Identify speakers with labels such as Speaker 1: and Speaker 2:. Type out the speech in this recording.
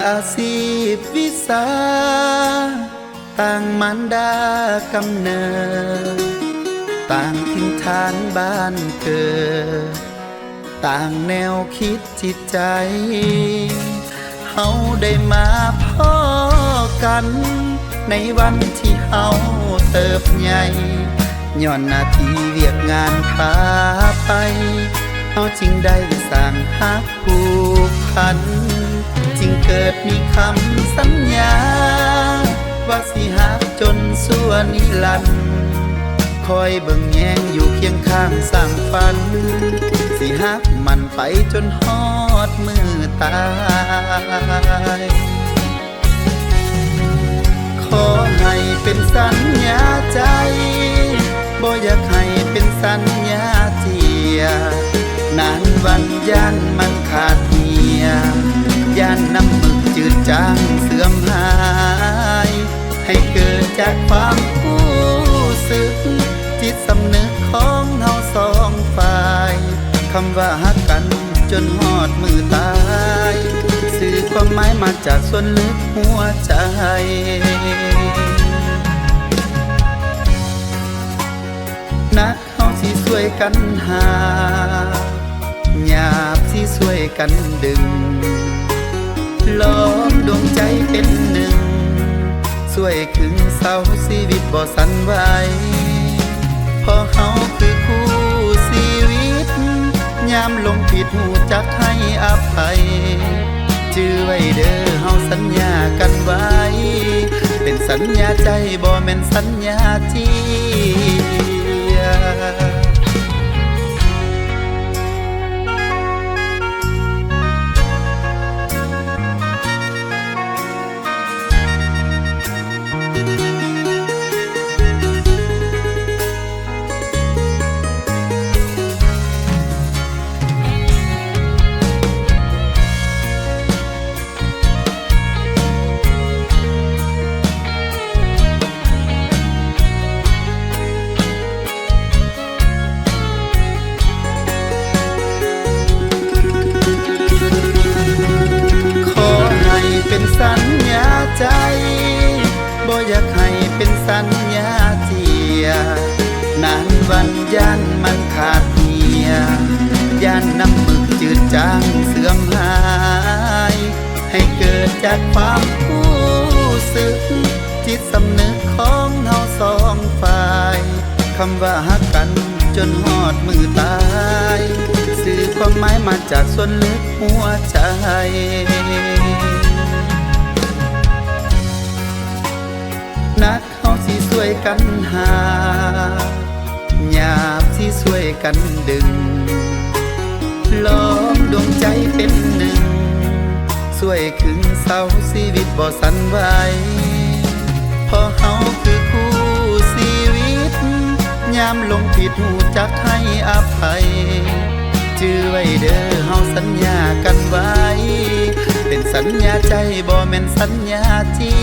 Speaker 1: อาชีพวิสาต่างมารดากำเนิดต่างถิ่นฐานบ้านเกิดต่างแนวคิดจิตใจเฮาได้มาพ้อกันในวันที่เฮาเติบใหญ่ย้อนหน้าที่เวียกงานพาไปเฮาจึงได้สร้างฮักผูกพันจึงเกิดมีคำสัญญาว่าสิฮักจนชั่วนิรันดร์คอยเบิ่งแยงอยู่เคียงข้างสร้างฝันสิฮักมันไปจนฮอดมือตายขอให้เป็นสัญญาใจบ่อยากให้เป็นสัญญาเจียนานวันยันมันขาดเหียยันน้ำมึกจืดจางเสื่อมหายให้เกิดจากความรู้สึกจิตสำนึกของเฮาสองฝ่ายคำว่าฮักกันจนฮอดมือตายสื่อความหมายมาจากส่วนลึกหัวใจนักเฮาสิช่วยกันหาหยาบสิช่วยกันดึงล้อมดวงใจเป็นหนึ่งช่วยขึงเสาชีวิตบ่สั่นไหวเพราะเฮาคือคู่ชีวิตยามลงผิดหูจักให้อภัยจื้อไว้เด้อเฮาสัญญากันไว้เป็นสัญญาใจบ่แม่นสัญญาเจียเป็นสัญญาใจบ่อยากให้เป็นสัญญาเจียนานวันยันมันขาดเหียยันน้ำมึกจืดจางเสื่อมหายให้เกิดจากความรู้สึกจิตสำนึกของเฮาสองฝ่ายคำว่าฮักกันจนฮอดมือตายสื่อความหมายมาจากส่วนลึกหัวใจนักเฮาสิช่วยกันหาหยาบสิช่วยกันดึงล้อมดวงใจเป็นหนึ่งช่วยขึงเสาชีวิตบ่สั่นไหวเพราะเฮาคือคู่ชีวิตยามลงผิดหูจักให้อภัยจื้อไว้เด้อเฮาสัญญากันไว้เป็นสัญญาใจบ่แม่นสัญญาเจี